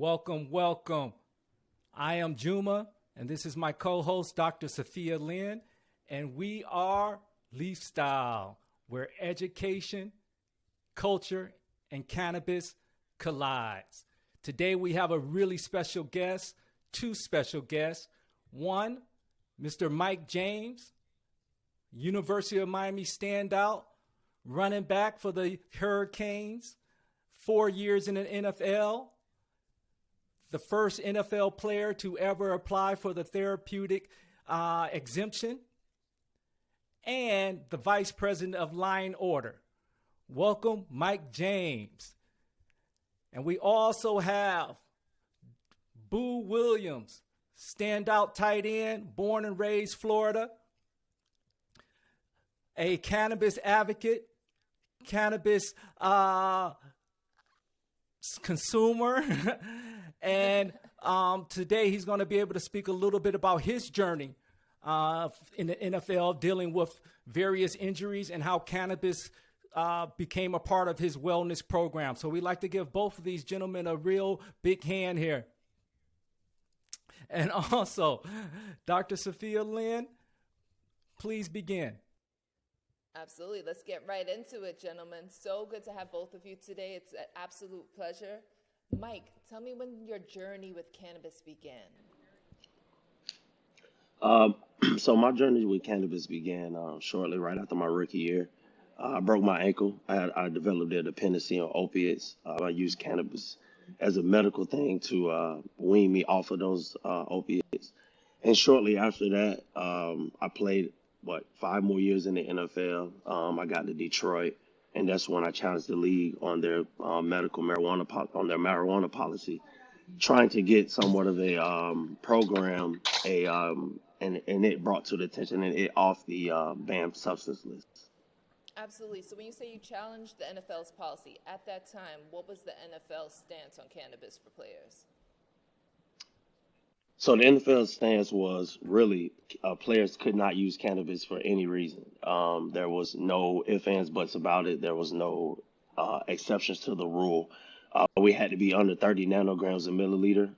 welcome, welcome. I am Juma, and this is my co-host, Dr. Sophia Lynn, and we are Leafstyle, where education, culture, and cannabis collides. Today we have a really special guest, two special guests. One, Mr. Mike James, University of Miami standout, running back for the Hurricanes, 4 years in the NFL, the first NFL player to ever apply for the therapeutic exemption, and the vice president of Line Order. Welcome, Mike James. And we also have Boo Williams, standout tight end, born and raised Florida, a cannabis advocate, cannabis consumer, and today he's going to be able to speak a little bit about his journey in the NFL, dealing with various injuries and how cannabis became a part of his wellness program. So we'd like to give both of these gentlemen a real big hand here. And also, Dr. Sophia Lynn, please begin. Absolutely. Let's get right into it, gentlemen. So good to have both of you today. It's an absolute pleasure. Mike, tell me when your journey with cannabis began. So my journey with cannabis began shortly right after my rookie year. I broke my ankle. I developed a dependency on opiates. I used cannabis as a medical thing to wean me off of those opiates. And shortly after that, I played, 5 more years in the NFL. I got to Detroit, and that's when I challenged the league on their medical marijuana policy, trying to get somewhat of a program, and it brought to the attention and it off the banned substance list. Absolutely. So when you say you challenged the NFL's policy, at that time, what was the NFL's stance on cannabis for players? So the NFL stance was really players could not use cannabis for any reason. There was no ifs, ands, buts about it. There was no exceptions to the rule. We had to be under 30 nanograms a milliliter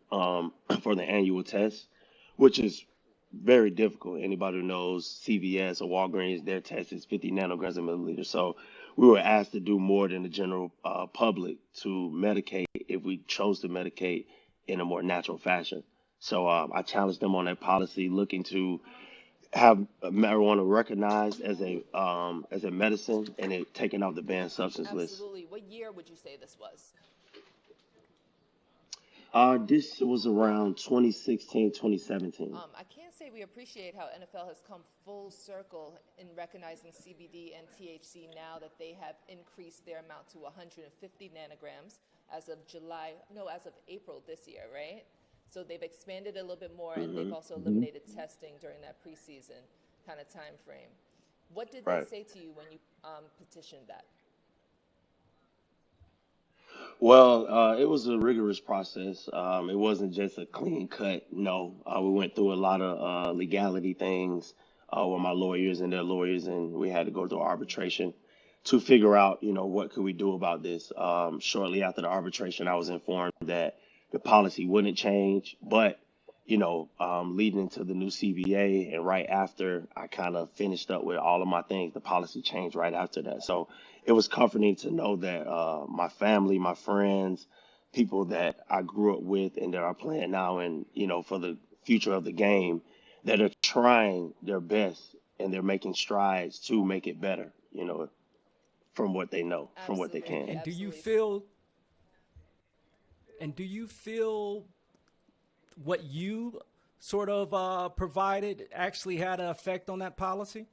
for the annual test, which is very difficult. Anybody who knows CVS or Walgreens, their test is 50 nanograms a milliliter. So we were asked to do more than the general public to medicate if we chose to medicate in a more natural fashion. So I challenged them on that policy, looking to have marijuana recognized as a medicine and it taken off the banned substance list. Absolutely. What year would you say this was? This was around 2016, 2017. I can't say we appreciate how NFL has come full circle in recognizing CBD and THC now that they have increased their amount to 150 nanograms as of April this year, right? So they've expanded a little bit more, and they've also eliminated testing during that preseason kind of time frame. What did they say to you when you petitioned that? Well, it was a rigorous process. It wasn't just a clean cut. No, we went through a lot of legality things with my lawyers and their lawyers, and we had to go through arbitration to figure out, what could we do about this. Shortly after the arbitration, I was informed that the policy wouldn't change, but, leading into the new CBA and right after I kind of finished up with all of my things, the policy changed right after that. So it was comforting to know that my family, my friends, people that I grew up with and that are playing now and, for the future of the game, that are trying their best and they're making strides to make it better, from what they know, from what they can. And do you feel what you sort of provided actually had an effect on that policy?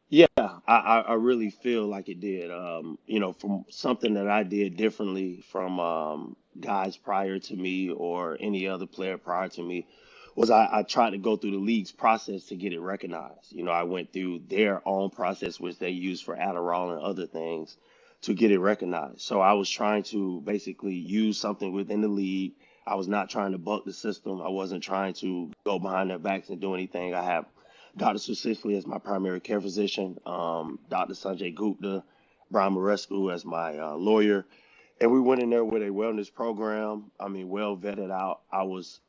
Yeah, I really feel like it did. From something that I did differently from guys prior to me or any other player prior to me was I tried to go through the league's process to get it recognized. I went through their own process, which they use for Adderall and other things, to get it recognized. So I was trying to basically use something within the league. I was not trying to buck the system. I wasn't trying to go behind their backs and do anything. I have Dr. Sucicely as my primary care physician, Dr. Sanjay Gupta, Brian Marescu as my lawyer. And we went in there with a wellness program. I mean, well vetted out. I was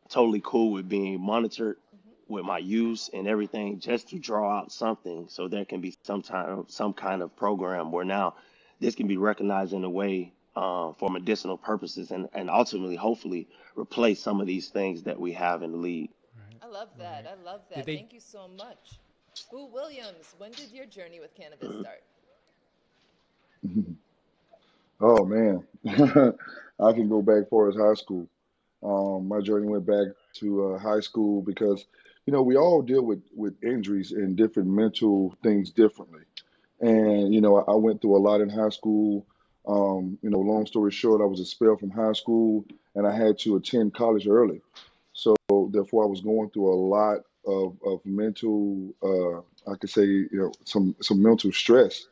totally cool with being monitored Hmm. with my use and everything, just to draw out something so there can be some kind of program where now this can be recognized in a way for medicinal purposes, and ultimately, hopefully, replace some of these things that we have in the league. Right. I love that. Right. I love Did that. they? Thank you so much. Boo Williams, when did your journey with cannabis Mhm. start? Oh man, I can go back far as high school. My journey went back to high school because, we all deal with injuries and different mental things differently. And, I went through a lot in high school. Long story short, I was expelled from high school and I had to attend college early. So therefore, I was going through a lot of mental, I could say, some mental stress.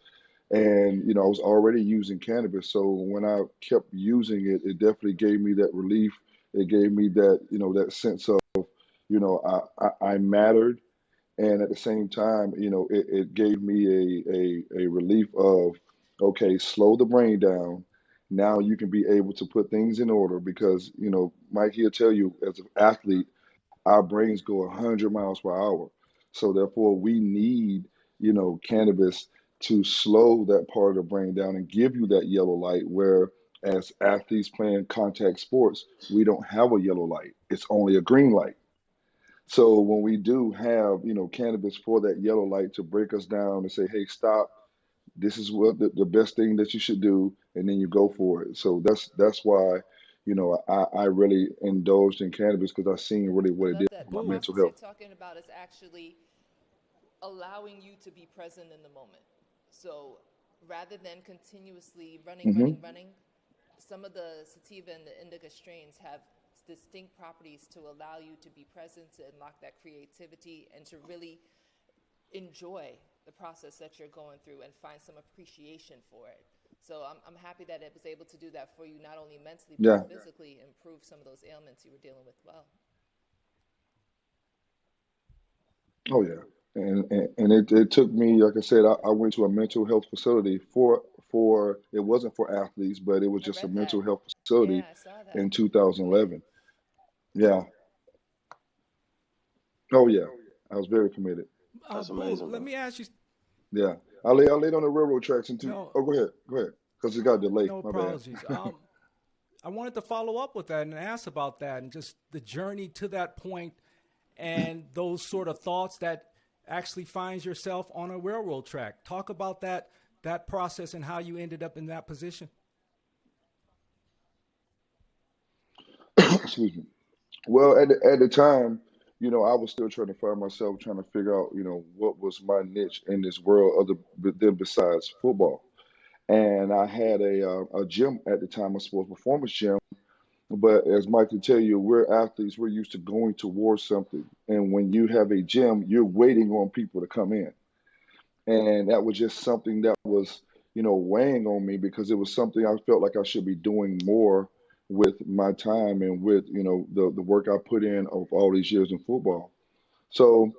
And, I was already using cannabis. So when I kept using it, it definitely gave me that relief. It gave me that, that sense of, I mattered. And at the same time, it gave me a relief of, okay, slow the brain down. Now you can be able to put things in order because, Mike, he'll tell you as an athlete, our brains go 100 miles per hour. So therefore, we need, cannabis to slow that part of the brain down and give you that yellow light. Where as athletes playing contact sports, we don't have a yellow light; it's only a green light. So when we do have, cannabis for that yellow light to break us down and say, "Hey, stop! This is what the best thing that you should do," and then you go for it. So that's why, I really indulged in cannabis because I seen really I what it love did that. for The my Boo. mental process you're health. talking about is actually allowing you to be present in the moment. So rather than continuously running, running, Hmm. running, some of the sativa and the indica strains have distinct properties to allow you to be present, to unlock that creativity, and to really enjoy the process that you're going through and find some appreciation for it. So I'm happy that it was able to do that for you, not only mentally, but Yeah. physically improve some of those ailments you were dealing with well. Oh yeah. And it took me, like I said, I went to a mental health facility for it wasn't for athletes, but it was I just a read that. mental health facility Yeah, I saw that. in Committed. 2011. Yeah. Oh yeah. I was very committed. That's Boo. amazing, Let bro. me ask you. Yeah. I laid on the railroad tracks into. No. Oh, go ahead. Go ahead. Because it got delayed. No My bad. apologies. I wanted to follow up with that and ask about that and just the journey to that point and those sort of thoughts that actually finds yourself on a railroad track. Talk about that process and how you ended up in that position. Excuse me. Well, at the time, I was still trying to find myself, trying to figure out, what was my niche in this world other than besides football. And I had a gym at the time, a sports performance gym. But as Mike can tell you, we're athletes. We're used to going towards something. And when you have a gym, you're waiting on people to come in. And that was just something that was, weighing on me because it was something I felt like I should be doing more with my time and with, the work I put in of all these years in football. So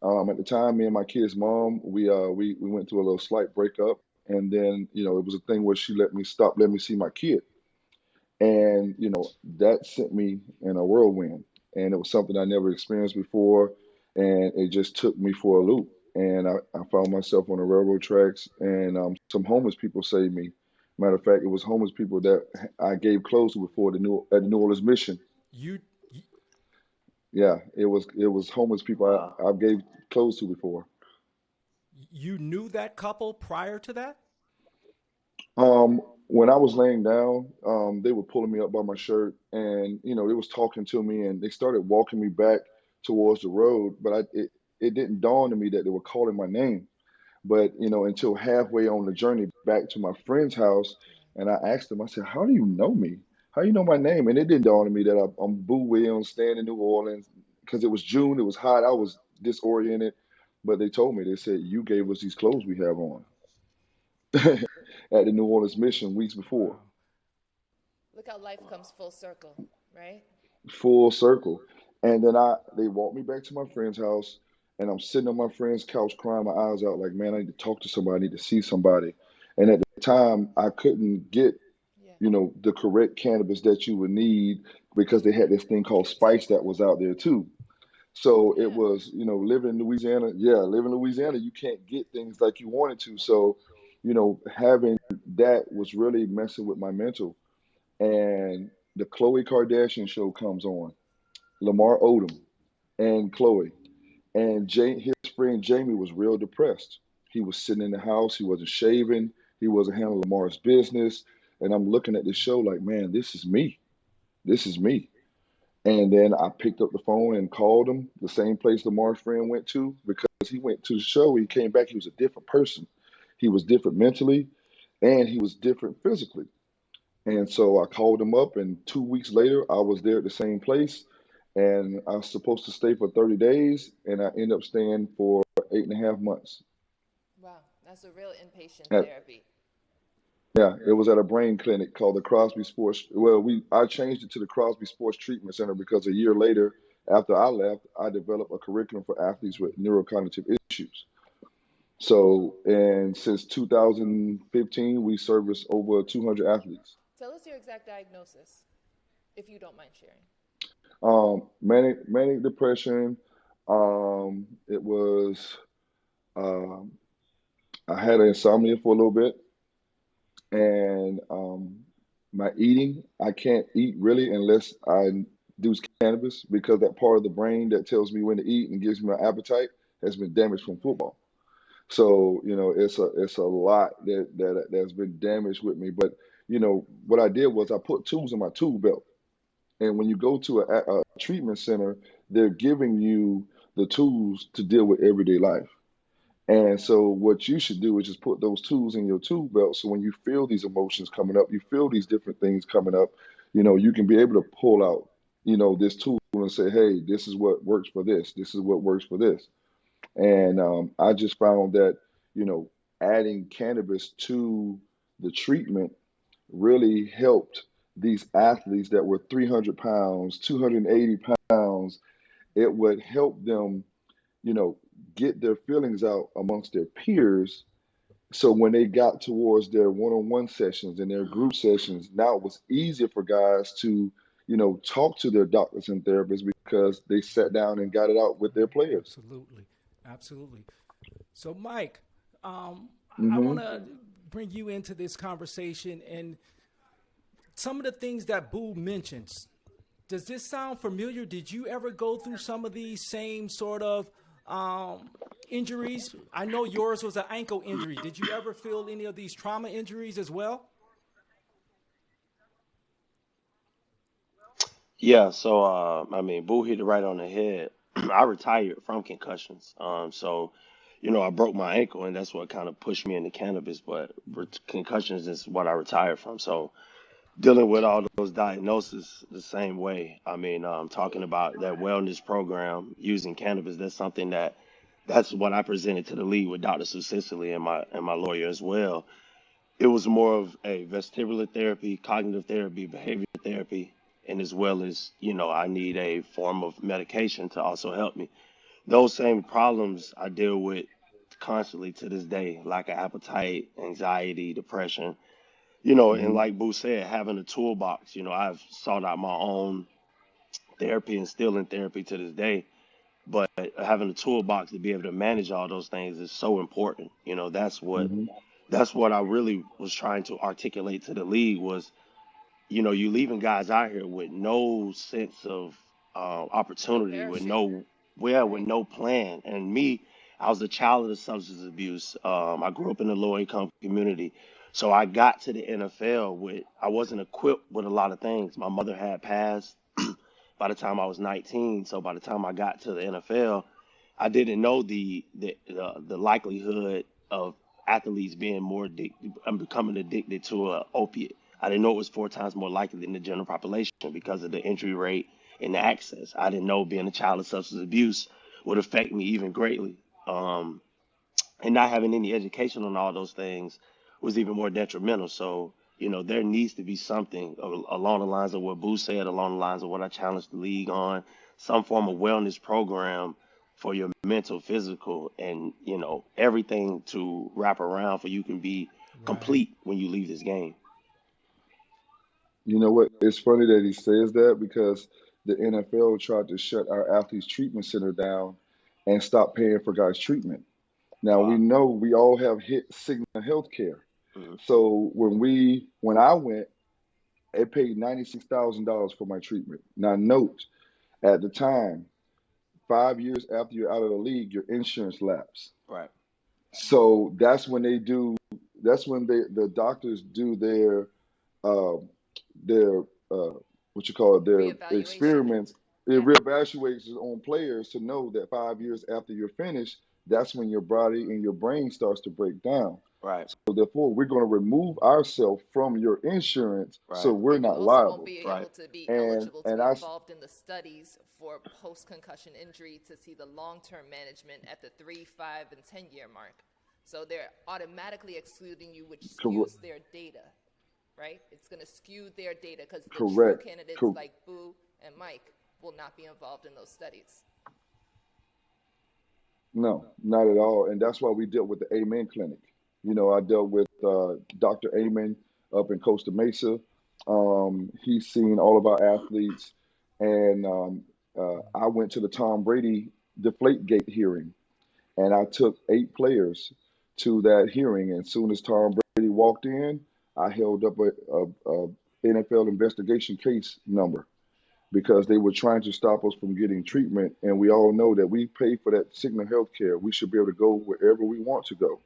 at the time, me and my kid's mom, we went through a little slight breakup. And then, it was a thing where she let me see my kid. And, that sent me in a whirlwind. And it was something I never experienced before. And it just took me for a loop. And I found myself on the railroad tracks, and some homeless people saved me. Matter of fact, it was homeless people that I gave clothes to before at the New Orleans mission. You Yeah, it was homeless people Wow. I gave clothes to before. you knew that couple prior to that? When I was laying down, they were pulling me up by my shirt, and they was talking to me, and they started walking me back towards the road. But it didn't dawn on me that they were calling my name. But until halfway on the journey back to my friend's house, and I asked them, I said, "How do you know me? How you know my name?" And it didn't dawn on me that I'm Boo Williams, staying in New Orleans, because it was June, it was hot, I was disoriented. But they told me, they said, "You gave us these clothes we have on at the New Orleans mission weeks before." Wow. Look how life comes full circle, right? Full circle. And then they walked me back to my friend's house, and I'm sitting on my friend's couch crying my eyes out like, man, I need to talk to somebody, I need to see somebody. And at the time I couldn't get the correct cannabis that you would need because they had this thing called spice that was out there too. So it Yeah. was, living in Louisiana. Yeah, living in Louisiana, you can't get things like you wanted to. So, having that was really messing with my mental. And the Khloe Kardashian show comes on, Lamar Odom and Khloe. And his friend Jamie was real depressed. He was sitting in the house. He wasn't shaving. He wasn't handling Lamar's business. And I'm looking at this show like, man, this is me. This is me. And then I picked up the phone and called him, the same place Lamar's friend went to, because he went to the show. He came back. He was a different person. He was different mentally, and he was different physically. And so I called him up, and 2 weeks later, I was there at the same place. And I was supposed to stay for 30 days, and I ended up staying for 8.5 months. Wow, that's a real inpatient At, therapy. yeah, it was at a brain clinic called the Crosby Sports. Well, I changed it to the Crosby Sports Treatment Center because a year later, after I left, I developed a curriculum for athletes with neurocognitive issues. So, and since 2015, we service over 200 athletes. Tell us your exact diagnosis, if you don't mind sharing. Manic depression. It was. Um, I had insomnia for a little bit, and my eating. I can't eat really unless I do cannabis because that part of the brain that tells me when to eat and gives me my appetite has been damaged from Mm-hmm. football. So it's a lot that's been damaged with me. But what I did was I put tools in my tool belt. And when you go to a treatment center, they're giving you the tools to deal with everyday life. And Yeah. so what you should do is just put those tools in your tool belt. So when you feel these emotions coming up, you feel these different things coming up, you can be able to pull out, this tool and say, hey, this is what works for this. This is what works for this. And I just found that, you know, adding cannabis to the treatment really helped these athletes that were 300 pounds, 280 pounds. It would help them, you know, get their feelings out amongst their peers. So when they got towards their one-on-one sessions and their group sessions, now it was easier for guys to, talk to their doctors and therapists because they sat down and got it out with their players. Absolutely. Absolutely. So, Mike, I want Hmm. to bring you into this conversation and some of the things that Boo mentions. Does this sound familiar? Did you ever go through some of these same sort of um, injuries? I know yours was an ankle injury. Did you ever feel any of these trauma injuries as well? Yeah, so I mean, Boo hit it right on the head. I retired from concussions. I broke my ankle, and that's what kind of pushed me into cannabis. But concussions is what I retired from. So dealing with all those diagnoses the same way. I mean, talking about that wellness program using cannabis, that's what I presented to the league with Dr. Sue Cicely and my lawyer as well. It was more of a vestibular therapy, cognitive therapy, behavior therapy, and as well as, I need a form of medication to also help me. Those same problems I deal with constantly to this day, lack of appetite, anxiety, depression, and Hmm. like Boo said, having a toolbox, I've sought out my own therapy and still in therapy to this day. But having a toolbox to be able to manage all those things is so important. Hmm. That's what I really was trying to articulate to the league was, you leaving guys out here with no sense of No opportunity, parachute. with Right. no plan. And me, I was a child of the substance abuse. I grew up in a low income community. So I got to the NFL I wasn't equipped with a lot of things. My mother had passed by the time I was 19. So by the time I got to the NFL, I didn't know the likelihood of athletes being more addicted, becoming addicted to a opiate. I didn't know it was 4 times more likely than the general population because of the injury rate and the access. I didn't know being a child of substance abuse would affect me even greatly. Um, and not having any education on all those things was even more detrimental. So, there needs to be something along the lines of what Boo said, along the lines of what I challenged the league on, some form of wellness program for your mental, physical, and, everything to wrap around for you can be Right. complete when you leave this game. You know what? It's funny that he says that because the NFL tried to shut our athletes treatment center down and stop paying for guys' treatment. Now we Wow. know we all have hit Cigna Healthcare. Hmm. So when I went, it paid $96,000 for my treatment. Now note, at the time, 5 years after you're out of the league, your insurance lapse. Right. So that's when the doctors do uh, their what you call it, their Reevaluation. experiments. It Yeah. reevaluates on players to know that 5 years after you're finished, that's when your body and your brain starts to break down. Right. So therefore, we're going to remove ourselves from your insurance so Right. we're And you not also won't liable. be Right. able to be And eligible to and be I involved in the studies for post concussion injury to see the long term management at the 3, 5, and 10-year mark. So they're automatically excluding you, which correct, skews their data, right? It's going to skew their data because the true correct, candidates cor- like Boo and Mike will not be involved in those studies. no, not at all. And that's why we dealt with the Amen Clinic. You know, I dealt with Dr. Amen up in Costa Mesa. He's seen all of our athletes, and I went to the Tom Brady Deflategate hearing, and I took 8 players to that hearing. And as soon as Tom Brady walked in, I held up a NFL investigation case number because they were trying to stop us from getting treatment. And we all know that we pay for that Cigna health care. We should be able to go wherever we want to go.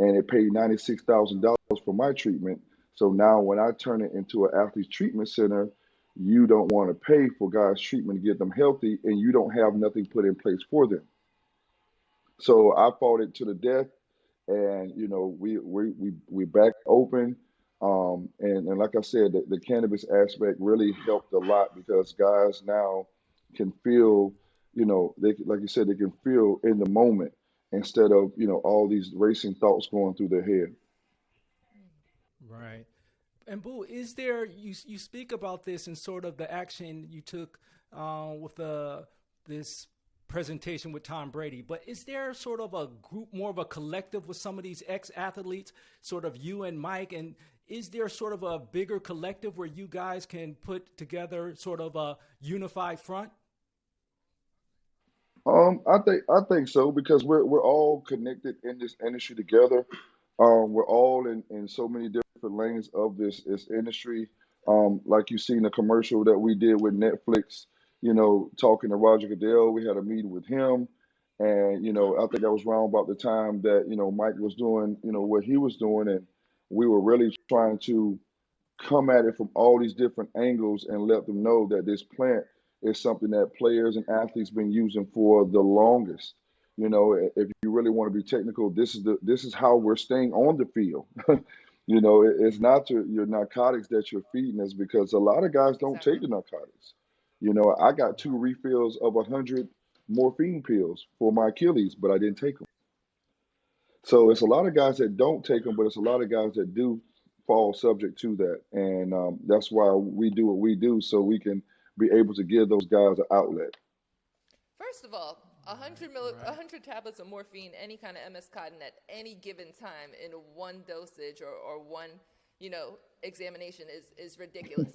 And it paid $96,000 for my treatment. So now when I turn it into an athlete's treatment center, you don't want to pay for guys' treatment to get them healthy, and you don't have nothing put in place for them. So I fought it to the death, and you know we back open, and like I said, the cannabis aspect really helped a lot because guys now can feel, they like you said, they can feel in the moment instead of all these racing thoughts going through their head. Right. And Boo, is there you speak about this in sort of the action you took with the this presentation with Tom Brady, but is there sort of a group, more of a collective with some of these ex-athletes, sort of you and Mike, and is there sort of a bigger collective where you guys can put together sort of a unified front? I think so because we're all connected in this industry together. We're all in so many different lanes of this industry. Like you seen the commercial that we did with Netflix, talking to Roger Goodell. We had a meeting with him, and I think I was around about the time that Mike was doing what he was doing, and we were really trying to come at it from all these different angles and let them know that this plant is something that players and athletes been using for the longest. If you really want to be technical, this is how we're staying on the field. It's not your narcotics that you're feeding us because a lot of guys don't take Exactly. the narcotics. I got 2 refills of 100 morphine pills for my Achilles, but I didn't take them. So it's a lot of guys that don't take them, but it's a lot of guys that do fall subject to that, and that's why we do what we do, so we can be able to give those guys an outlet. First of all, Right. 100 tablets of morphine, any kind of MS cotton at any given time in one dosage or one, examination is ridiculous.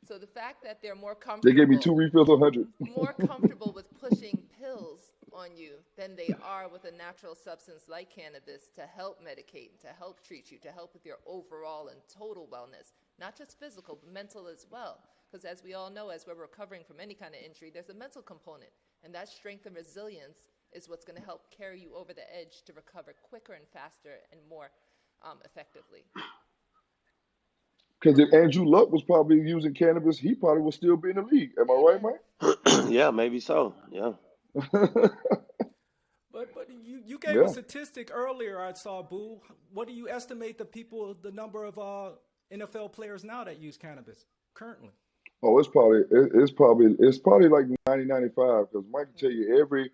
So the fact that they're They gave me 2 refills of 100. more comfortable with pushing pills on you than they are with a natural substance like cannabis to help medicate, to help treat you, to help with your overall and total wellness, not just physical, but mental as well. Because as we all know, as we're recovering from any kind of injury, there's a mental component. And that strength and resilience is what's going to help carry you over the edge to recover quicker and faster and more effectively. Because if Andrew Luck was probably using cannabis, he probably would still be in the league. Am I Amen. Yeah, maybe so. Yeah. right, Mike? But you gave a Yeah. statistic earlier. I saw, Boo. What do you estimate the number of NFL players now that use cannabis currently? Oh, it's probably like 90-95 because Mike can tell you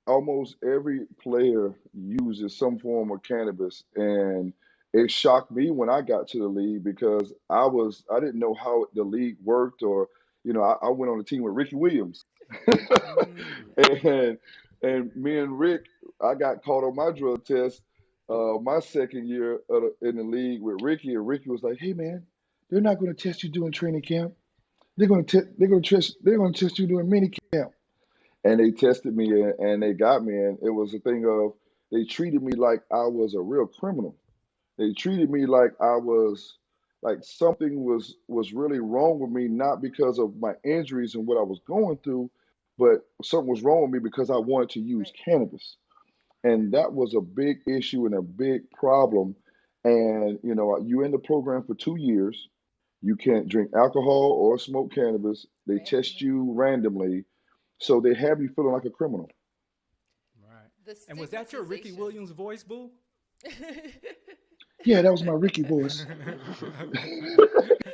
almost every player uses some form of cannabis, and it shocked me when I got to the league because I didn't know how the league worked, or I went on a team with Ricky Williams, Mm. and me and Rick, I got caught on my drug test my second year in the league with Ricky, and Ricky was like, "Hey man, They're not going to test you during training camp. They're going to test you during mini camp. And they tested me and they got me. And it was a thing of they treated me like I was a real criminal. They treated me like I was like something was really wrong with me, not because of my injuries and what I was going through, but something was wrong with me because I wanted to use Right. cannabis. And that was a big issue and a big problem. And you in the program for 2 years. You can't drink alcohol or smoke cannabis. They test Randomly. you randomly, so they have you feeling like a criminal. Right. The And was that your Ricky stigmatization. Williams voice, Boo? Yeah, that was my Ricky voice.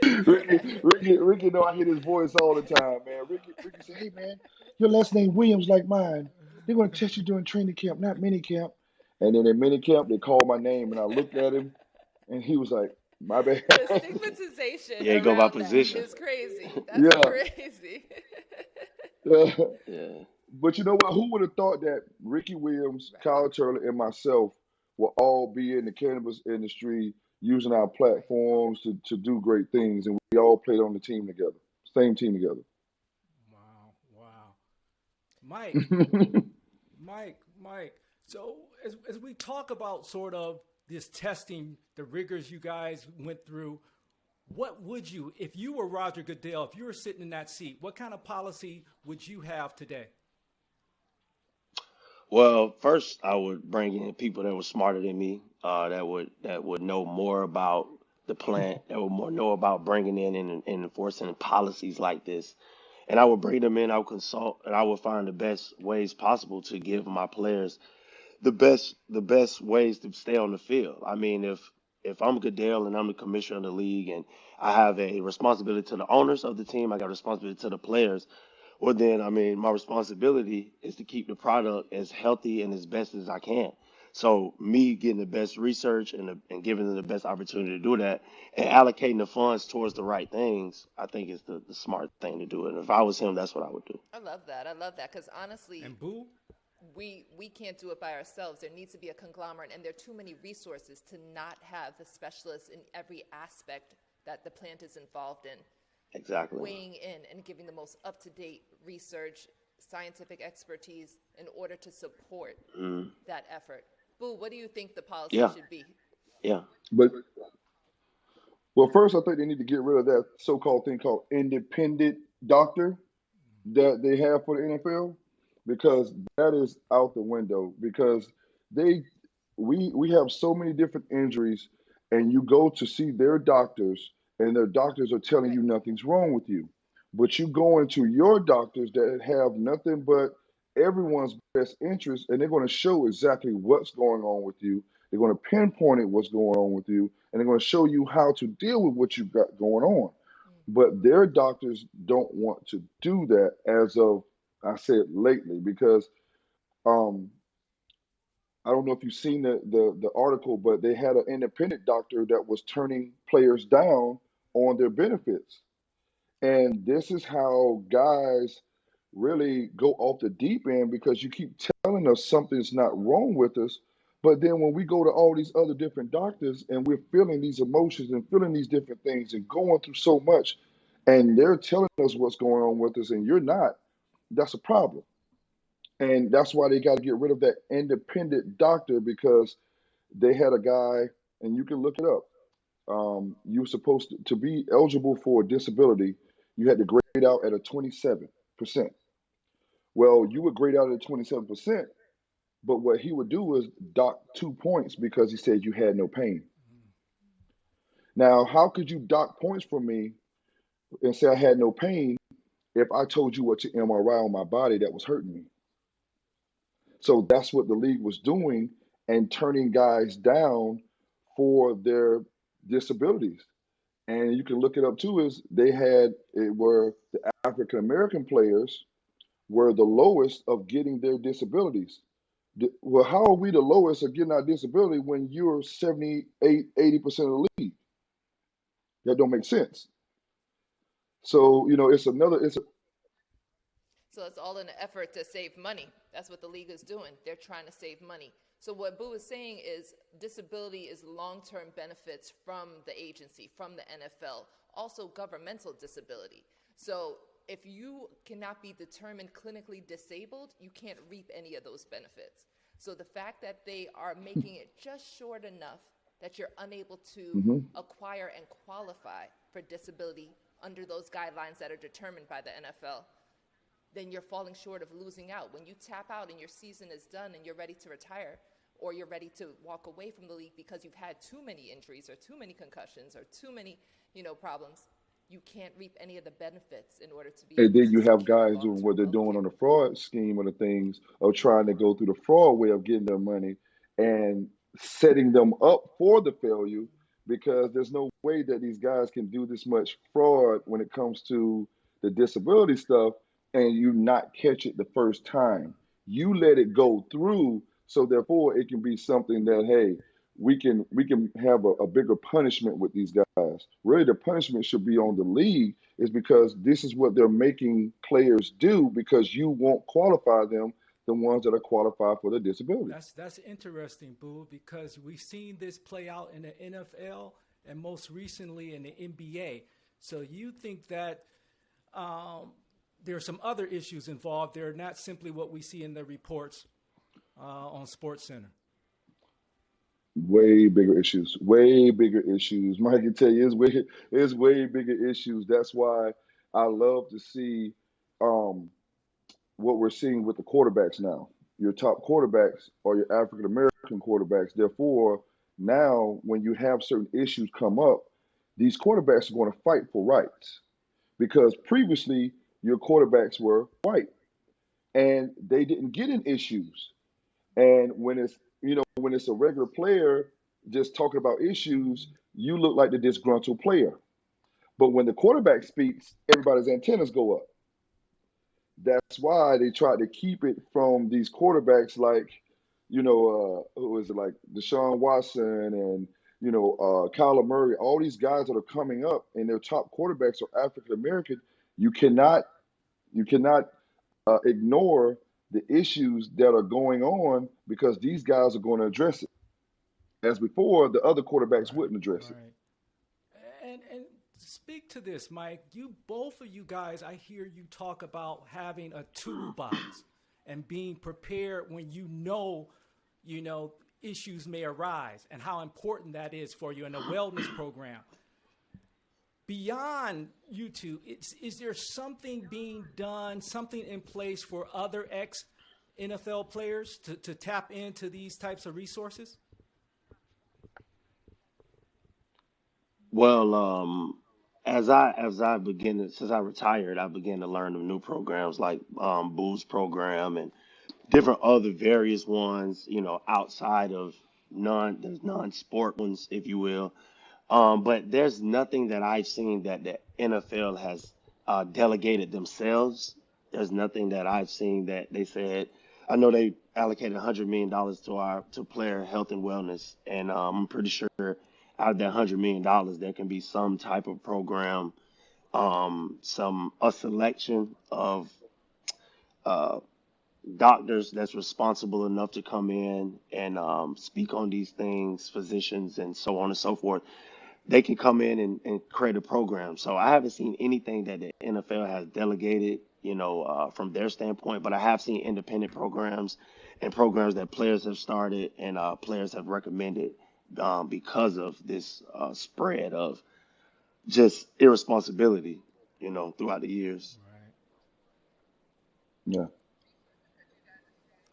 Ricky know I hear his voice all the time, man. Ricky said, "Hey, man, your last name Williams like mine. They're going to test you during training camp, not mini camp." And then in mini camp, they called my name, and I looked at him, and he was like, "My bad." The stigmatization Yeah, you go by around that position. is crazy. That's Yeah. crazy. Yeah. But you know what? Who would have thought that Ricky Williams, Right, Kyle Turley, and myself will all be in the cannabis industry using our right. platforms to do great things, and we all played on the team together, same team together. Wow, wow. Mike, Mike. So as we talk about sort of this testing, the rigors you guys went through, what would you, if you were Roger Goodell, if you were sitting in that seat, what kind of policy would you have today? Well, first I would bring in people that were smarter than me, that would know more about the plant, that would more know about bringing in and enforcing policies like this. And I would bring them in, I would consult, and I would find the best ways possible to give my players the best ways to stay on the field. I mean, if I'm Goodell and I'm the commissioner of the league and I have a responsibility to the owners of the team, I got a responsibility to the players. Well, then, I mean, my responsibility is to keep the product as healthy and as best as I can. So me getting the best research and giving them the best opportunity to do that and allocating the funds towards the right things, I think is the smart thing to do. And if I was him, that's what I would do. I love that. I love that because honestly, And Boo? we can't do it by ourselves. There needs to be a conglomerate, and there are too many resources to not have the specialists in every aspect that the plant is involved in Exactly. weighing in and giving the most up-to-date research, scientific expertise in order to support Mm. that effort. Boo, what do you think the policy Yeah. should be? Yeah. But well, first I think they need to get rid of that so-called thing called independent doctor that they have for the NFL because that is out the window because they we have so many different injuries and you go to see their doctors and their doctors are telling Right. you nothing's wrong with you. But you go into your doctors that have nothing but everyone's best interest and they're going to show exactly what's going on with you. They're going to pinpoint it what's going on with you and they're going to show you how to deal with what you've got going on. But their doctors don't want to do that as of I said lately because um, I don't know if you've seen the article, but they had an independent doctor that was turning players down on their benefits. And this is how guys really go off the deep end because you keep telling us something's not wrong with us. But then when we go to all these other different doctors and we're feeling these emotions and feeling these different things and going through so much, and they're telling us what's going on with us and you're not, that's a problem. And that's why they got to get rid of that independent doctor because they had a guy, and you can look it up. You were supposed to be eligible for disability. You had to grade out at a 27%. Well, you would grade out at 27%, but what he would do is dock 2 points because he said you had no pain. Now, how could you dock points from me and say I had no pain if I told you what to MRI on my body that was hurting me? So that's what the league was doing and turning guys down for their disabilities. And you can look it up too, is they had it were the African American players were the lowest of getting their disabilities. Well, how are we the lowest of getting our disability when you're 78, 80% of the league? That don't make sense. So, So it's all in an effort to save money. That's what the league is doing. They're trying to save money. So what Boo is saying is disability is long-term benefits from the agency, from the NFL. also governmental disability. So if you cannot be determined clinically disabled, you can't reap any of those benefits. So the fact that they are making it just short enough that you're unable to Hmm. acquire and qualify for disability under those guidelines that are determined by the NFL, then you're falling short of losing out. When you tap out and your season is done and you're ready to retire, or you're ready to walk away from the league because you've had too many injuries or too many concussions or too many, problems, you can't reap any of the benefits in order to be And able then to you have secure guys doing what long-term they're health doing care. on the fraud scheme of the things of trying to go through the fraud way of getting their money and setting them up for the failure because there's no way that these guys can do this much fraud when it comes to the disability stuff and you not catch it the first time. You let it go through so therefore it can be something that hey, we can have a bigger punishment with these guys. Really the punishment should be on the league is because this is what they're making players do because you won't qualify them, the ones that are qualified for the disability. That's interesting, Boo, because we've seen this play out in the NFL and most recently in the NBA. So you think that there are some other issues involved. They're not simply what we see in the reports on Sports Center. Way bigger issues. Way bigger issues. Mike can tell you it's way bigger issues. That's why I love to see um, what we're seeing with the quarterbacks now. Your top quarterbacks are your African American quarterbacks. Therefore, now when you have certain issues come up, these quarterbacks are going to fight for rights because previously your quarterbacks were white and they didn't get in issues. And when it's a regular player just talking about issues, you look like the disgruntled player. But when the quarterback speaks, everybody's antennas go up. That's why they tried to keep it from these quarterbacks like, who is it like Deshaun Watson and Kyler Murray. All these guys that are coming up and their top quarterbacks are African American. You cannot you cannot ignore the issues that are going on because these guys are going to address it. As before, the other quarterbacks Right, wouldn't address it. right. And speak to this, Mike. You both of you guys, I hear you talk about having a toolbox and being prepared when you know issues may arise and how important that is for you in a wellness program. Beyond you two, is there something being done, something in place for other ex NFL players to tap into these types of resources? Well, as I begin to, since I retired, I began to learn of new programs like Boost program and different other various ones, outside of non-sport ones, if you will. But there's nothing that I've seen that the NFL has delegated themselves. There's nothing that I've seen that they said. I know they allocated $100 million to player health and wellness, and I'm pretty sure out of that $100 million there can be some type of program, some a selection of uh, doctors that's responsible enough to come in and speak on these things, physicians and so on and so forth. They can come in and create a program. So I haven't seen anything that the NFL has delegated, from their standpoint, but I have seen independent programs and programs that players have started and players have recommended because of this spread of just irresponsibility, throughout the years. Right. Yeah.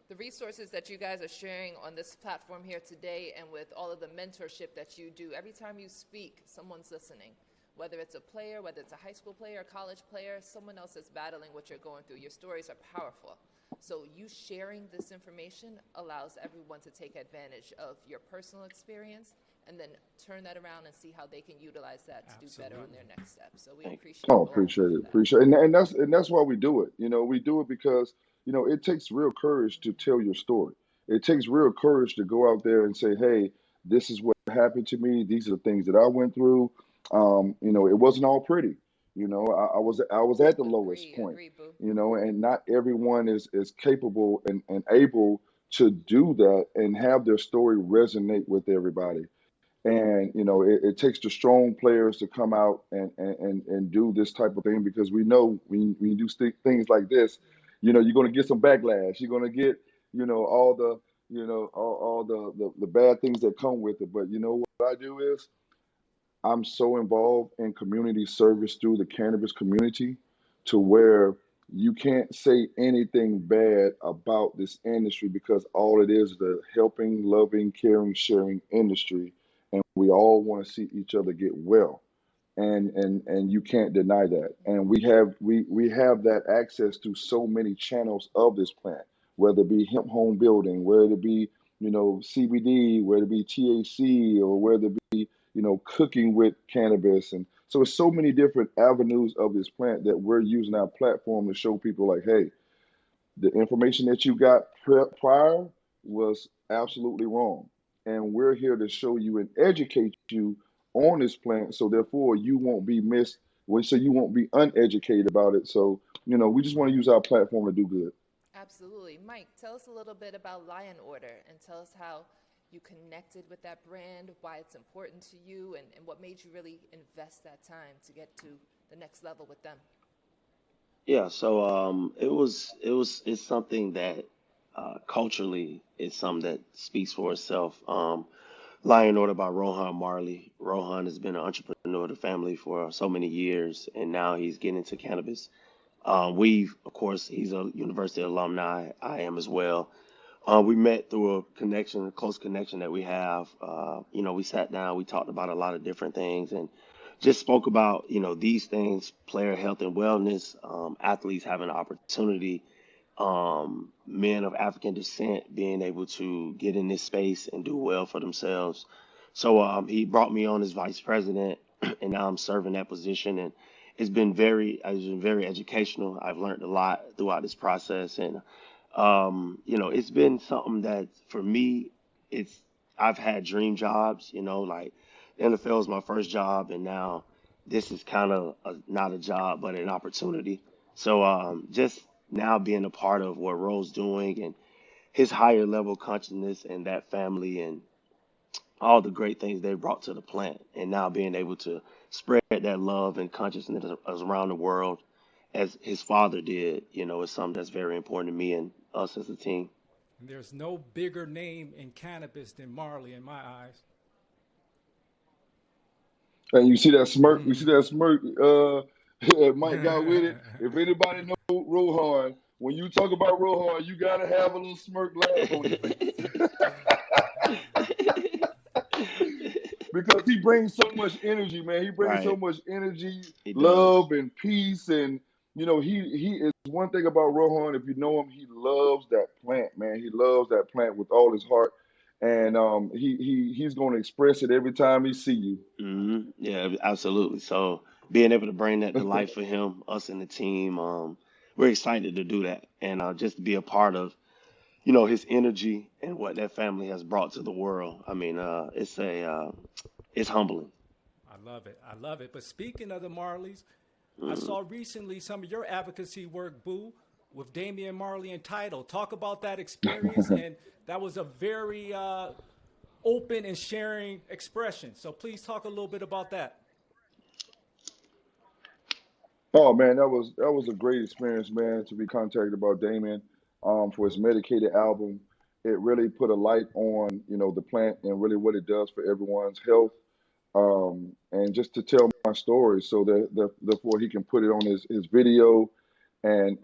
The resources that you guys are sharing on this platform here today and with all of the mentorship that you do, every time you speak, someone's listening. Whether it's a player, whether it's a high school player, a college player, someone else is battling what you're going through. Your stories are powerful. So you sharing this information allows everyone to take advantage of your personal experience and then turn that around and see how they can utilize that to do better on Absolutely. their next step. So we Thank appreciate Oh, both of you appreciate it. for that. Appreciate it. And that's why we do it. We do it because, it takes real courage to tell your story. It takes real courage to go out there and say, hey, this is what happened to me. These are the things that I went through. It wasn't all pretty. I was at the lowest Agree, point, agree, Boo. and not everyone is capable and able to do that and have their story resonate with everybody. And it takes the strong players to come out and do this type of thing, because we know when you do things like this, you're going to get some backlash. You're going to get all the all the bad things that come with it. But what I do is I'm so involved in community service through the cannabis community, to where you can't say anything bad about this industry, because all it is a helping, loving, caring, sharing industry, and we all want to see each other get well. And you can't deny that. And we have that access to so many channels of this plant, whether it be hemp home building, whether it be CBD, whether it be THC, or whether it be cooking with cannabis. And so it's so many different avenues of this plant that we're using our platform to show people, like, hey, the information that you got prior was absolutely wrong. And we're here to show you and educate you on this plant, so therefore you won't be so you won't be uneducated about it. So, we just want to use our platform to do good. Absolutely. Mike, tell us a little bit about Lion Order, and tell us how you connected with that brand, why it's important to you, and what made you really invest that time to get to the next level with them. Yeah, so it's something that culturally is something that speaks for itself. Lion Order by Rohan Marley. Rohan has been an entrepreneur of the family for so many years, and now he's getting into cannabis. Of course, he's a university alumni. I am as well. We met through a close connection that we have. We sat down, we talked about a lot of different things, and just spoke about, these things, player health and wellness, athletes having an opportunity, men of African descent being able to get in this space and do well for themselves. So he brought me on as vice president, and now I'm serving that position, and it's been very educational. I've learned a lot throughout this process, and it's been something that for me, it's I've had dream jobs, like the NFL is my first job, and now this is kind of not a job, but an opportunity. So just now being a part of what Ro's doing, and his higher level consciousness, and that family, and all the great things they brought to the plant, and now being able to spread that love and consciousness around the world as his father did, is something that's very important to me and us as a team. And there's no bigger name in cannabis than Marley in my eyes. And you see that smirk. You see that smirk. Mike got with it. If anybody know Rohan, when you talk about Rohan, you gotta have a little smirk laugh on your face. Because he brings so much energy, man. He brings so Right. much energy, He does. love, and peace. And he is one thing about Rohan. If you know him, he loves that plant, man. He loves that plant with all his heart, and he's going to express it every time he see you. Yeah, absolutely. So being able to bring that to life for him, us and the team, we're excited to do that, and just to be a part of, his energy and what that family has brought to the world. I mean, it's humbling. I love it. I love it. But speaking of the Marleys, I saw recently some of your advocacy work, Boo, with Damian Marley and Title. Talk about that experience, and that was a very open and sharing expression. So please talk a little bit about that. Oh man, that was a great experience, man. To be contacted about Damien, for his Medicated album. It really put a light on the plant and really what it does for everyone's health, and just to tell my story, so that therefore he can put it on his video, and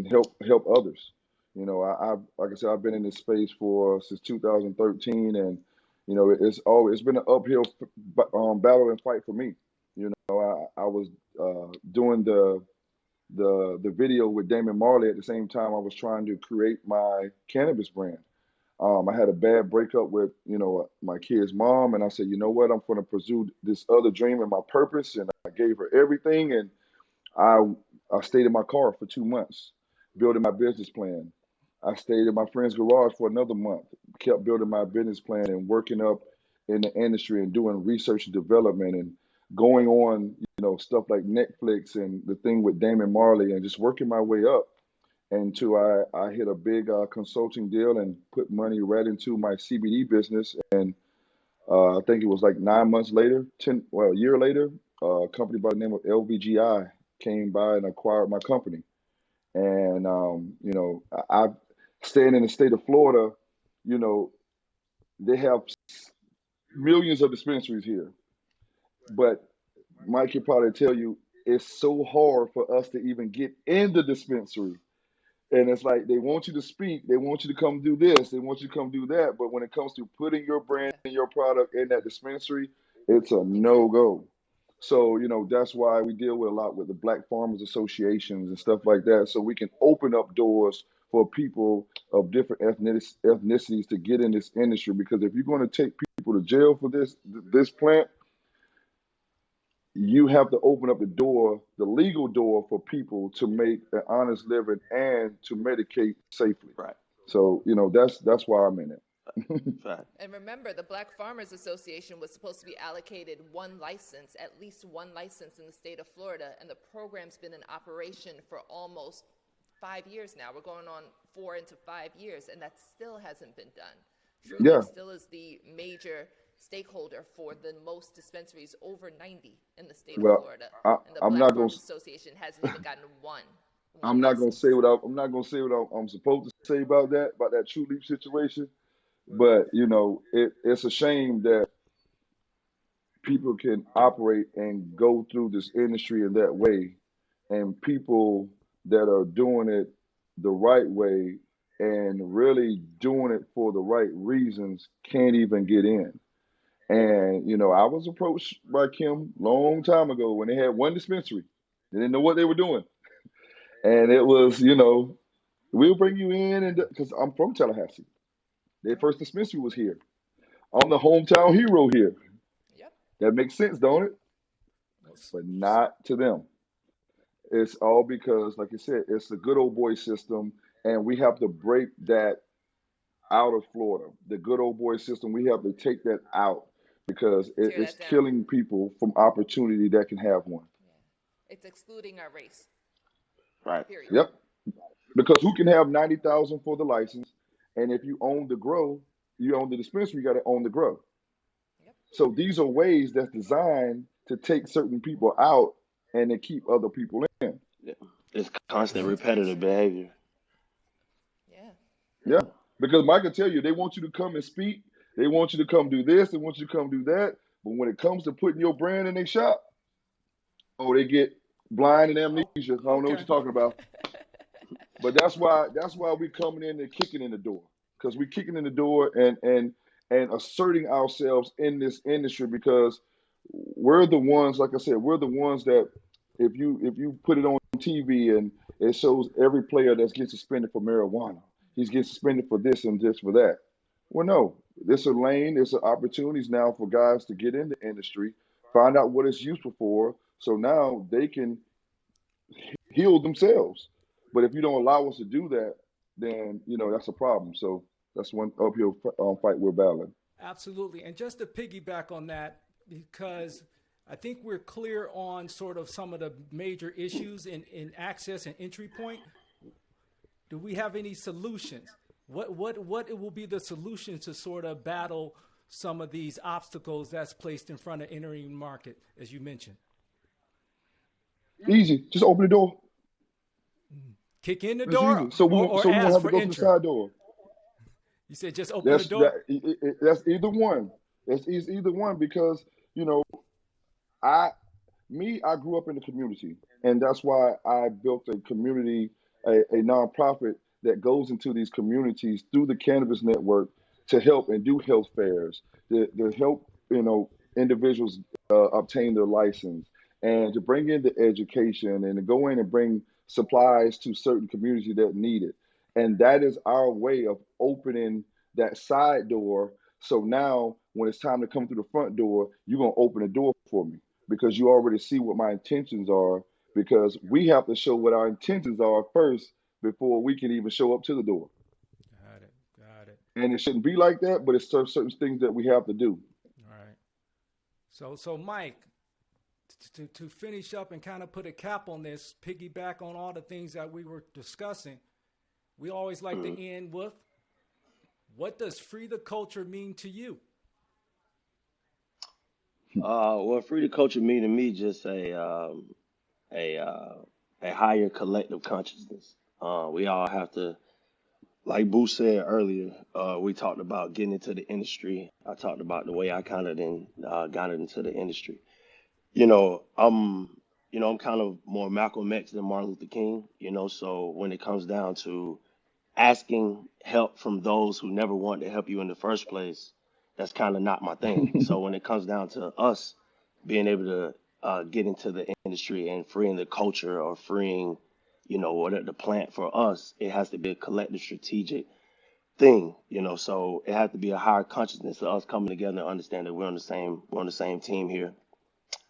help others. I've, like I said, I've been in this space for since 2013, and it's been an uphill battle and fight for me. I was doing the video with Damon Marley at the same time I was trying to create my cannabis brand. I had a bad breakup with my kid's mom, and I said, you know what, I'm going to pursue this other dream and my purpose, and I gave her everything, and I I stayed in my car for 2 months, building my business plan. I stayed in my friend's garage for another month, kept building my business plan and working up in the industry and doing research and development and going on, stuff like Netflix and the thing with Damon Marley and just working my way up until I hit a big consulting deal and put money right into my CBD business. And I think it was like 9 months later, a year later, a company by the name of LVGI came by and acquired my company. And I staying in the state of Florida, you know, they have millions of dispensaries here, but Mike can probably tell you it's so hard for us to even get in the dispensary. And it's like they want you to speak, they want you to come do this, they want you to come do that. But when it comes to putting your brand Yeah, and your product in that dispensary, it's a no exactly. go. So, that's why we deal with a lot with the Black Farmers Associations and stuff like that. So we can open up doors for people of different ethnicities to get in this industry. Because if you're going to take people to jail for this plant, you have to open up the door, the legal door for people to make an honest living and to medicate safely. Right. So, that's why I'm in it. Fact. And remember, the Black Farmers Association was supposed to be allocated one license, at least one license in the state of Florida, and the program's been in operation for almost 5 years now. We're going on 4 into 5 years, and that still hasn't been done. Yeah. TrueLeaf still is the major stakeholder for the most dispensaries, over 90 in the state of Well, Florida, I, and the I'm Black not gonna Farmers Association hasn't even gotten one I'm not gonna say license. I'm not gonna say what I'm supposed to say about that True Leap situation. But it's a shame that people can operate and go through this industry in that way, and people that are doing it the right way and really doing it for the right reasons can't even get in. And I was approached by Kim long time ago when they had one dispensary. They didn't know what they were doing, and it was, we'll bring you in, and because I'm from Tallahassee, their Right. first dispensary was here. I'm the hometown hero here. Yep. That makes sense, don't it? Well, But not to them. It's all because, like I said, it's the good old boy system, and we have to break that out of Florida. The good old boy system, we have to take that out because Tear it's that down. killing people from opportunity that can have one. Yeah. It's excluding our race, Right. period. Yep. Because who can have 90,000 for the license, and if you own the grow, you own the dispensary, you got to own the grow. Yep. So these are ways that's designed to take certain people out and to keep other people in. Yeah. It's Forced constant repetitive integration. behavior. Yeah. Yeah. Because Mike can tell you they want you to come and speak, they want you to come do this, they want you to come do that. But when it comes to putting your brand in their shop, oh, they get blind and oh, amnesia. I don't know what okay. you're talking about. But that's why we coming in and kicking in the door. Because we kicking in the door and asserting ourselves in this industry because we're the ones, like I said, we're the ones that if you put it on TV and it shows every player that's getting suspended for marijuana, he's getting suspended for this and this for that. Well, no, there's a lane, there's opportunities now for guys to get in the industry, find out what it's useful for, so now they can heal themselves. But if you don't allow us to do that, then that's a problem. So that's one uphill fight we're battling. Absolutely. And just to piggyback on that, because I think we're clear on sort of some of the major issues in access and entry point. Do we have any solutions? What it will be the solution to sort of battle some of these obstacles that's placed in front of entering the market, as you mentioned? Easy, just open the door. Kick in the It's door easy. So we won't, or so we won't ask have to for go to the entry? side door. You said just open the That's door? that's either one. It's either one because you know I I grew up in the community, and that's why I built a community, a nonprofit that goes into these communities through the Cannabis Network to help and do health fairs, to help individuals obtain their license, and to bring in the education and to go in and bring supplies to certain communities that need it. And that is our way of opening that side door. So now, when it's time to come through the front door, you're gonna open the door for me because you already see what my intentions are, because we have to show what our intentions are first before we can even show up to the door. Got it. Got it. And it shouldn't be like that, but it's certain things that we have to do. All right. So Mike, to finish up and kind of put a cap on this, piggyback on all the things that we were discussing, we always like to end with, what does free the culture mean to you? Well, free to culture mean to me just a uh, a higher collective consciousness. We all have to, like Boo said earlier. We talked about getting into the industry. I talked about the way I kind of then got into the industry. You know, I'm I'm kind of more Malcolm X than Martin Luther King. So when it comes down to asking help from those who never wanted to help you in the first place, that's kind of not my thing. So when it comes down to us being able to get into the industry and freeing the culture or freeing, whatever the plant for us, it has to be a collective strategic thing. So it has to be a higher consciousness of us coming together and understand that we're on the same team here.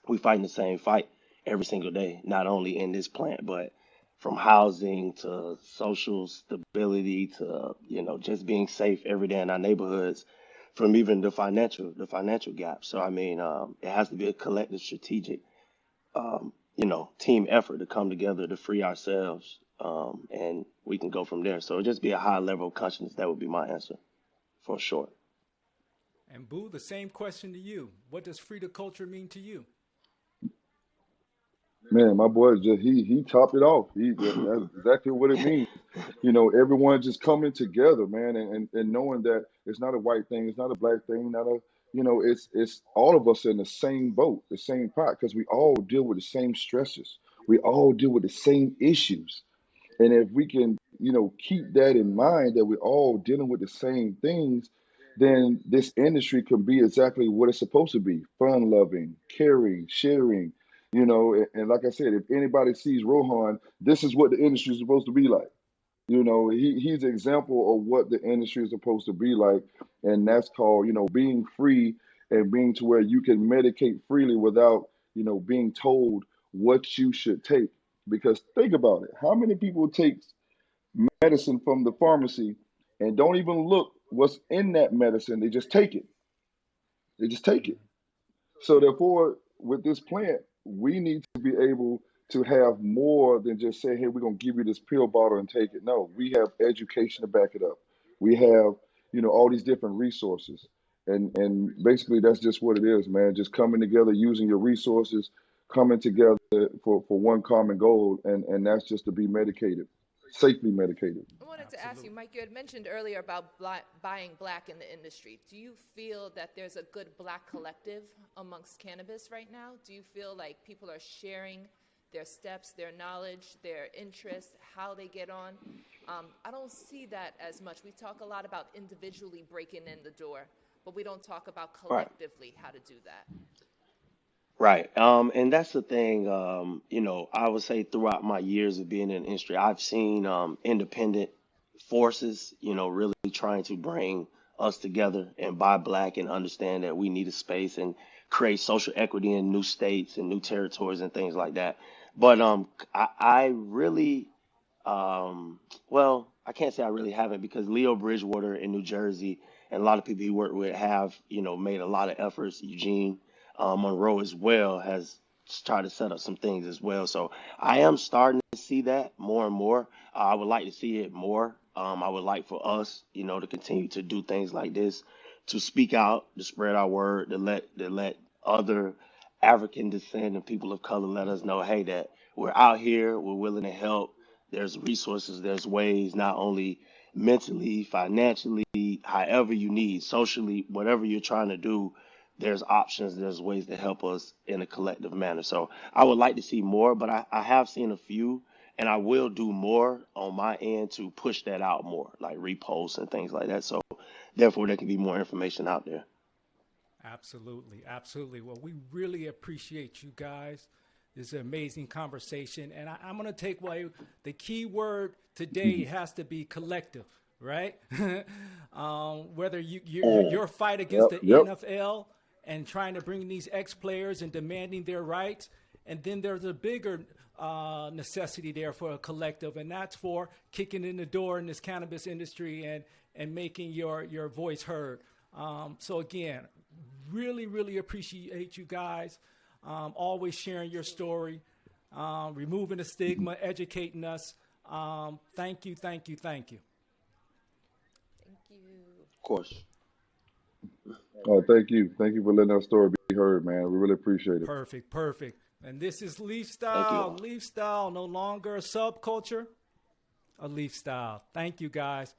We fighting the same fight every single day, not only in this plant, but from housing to social stability to, just being safe every day in our neighborhoods, from even the financial gap. So I mean, it has to be a collective strategic, team effort to come together to free ourselves. And we can go from there. So it'd just be a high level of consciousness. That would be my answer for sure. And Boo, the same question to you. What does free to culture mean to you? Man, my boy just he topped it off. That's exactly what it means. Everyone just coming together, man, and knowing that it's not a white thing, it's not a black thing, not a it's all of us in the same boat, the same pot, because we all deal with the same stresses. We all deal with the same issues. And if we can, keep that in mind that we're all dealing with the same things, then this industry can be exactly what it's supposed to be: fun loving, caring, sharing. And like I said, if anybody sees Rohan, this is what the industry is supposed to be like. He's an example of what the industry is supposed to be like, and that's called, being free and being to where you can medicate freely without, being told what you should take. Because think about it, how many people take medicine from the pharmacy and don't even look what's in that medicine? They just take it. They just take it. So therefore, with this plant, we need to be able to have more than just say, "Hey, we're gonna give you this pill bottle and take it." No, we have education to back it up. We have, all these different resources, and basically that's just what it is, man. Just coming together, using your resources, coming together for one common goal, and that's just to be medicated, safely medicated. I wanted to ask you, Absolutely. Mike, you had mentioned earlier about buying black in the industry. Do you feel that there's a good black collective amongst cannabis right now? Do you feel like people are sharing their steps, their knowledge, their interests, how they get on? I don't see that as much. We talk a lot about individually breaking in the door, but we don't talk about Right. collectively how to do that. Right. And that's the thing, I would say throughout my years of being in the industry, I've seen independent forces, really trying to bring us together and buy black and understand that we need a space and create social equity in new states and new territories and things like that. But I really well, I can't say I really haven't, because Leo Bridgewater in New Jersey and a lot of people he worked with have, made a lot of efforts. Eugene Monroe as well has tried to set up some things as well. So I am starting to see that more and more. I would like to see it more. I would like for us, to continue to do things like this, to speak out, to spread our word, to let other African descent and people of color let us know, hey, that we're out here, we're willing to help. There's resources, there's ways, not only mentally, financially, however you need, socially, whatever you're trying to do, there's options, there's ways to help us in a collective manner. So I would like to see more, but I have seen a few, and I will do more on my end to push that out more, like reposts and things like that. So therefore, there can be more information out there. Absolutely. Absolutely. Well, we really appreciate you guys. This is an amazing conversation. And I'm going to take away the key word today has to be collective, right? Whether your fight against Yep, the yep. NFL and trying to bring these ex players and demanding their rights. And then there's a bigger necessity there for a collective, and that's for kicking in the door in this cannabis industry and making your voice heard. So again, really, really appreciate you guys always sharing your story, removing the stigma, educating us. Thank you, thank you, thank you. Thank you. Of course. Thank you for letting our story be heard, man. We really appreciate it. Perfect, perfect. And this is Thank Leafstyle. you. Leafstyle, no longer a subculture, a Leafstyle. Thank you, guys.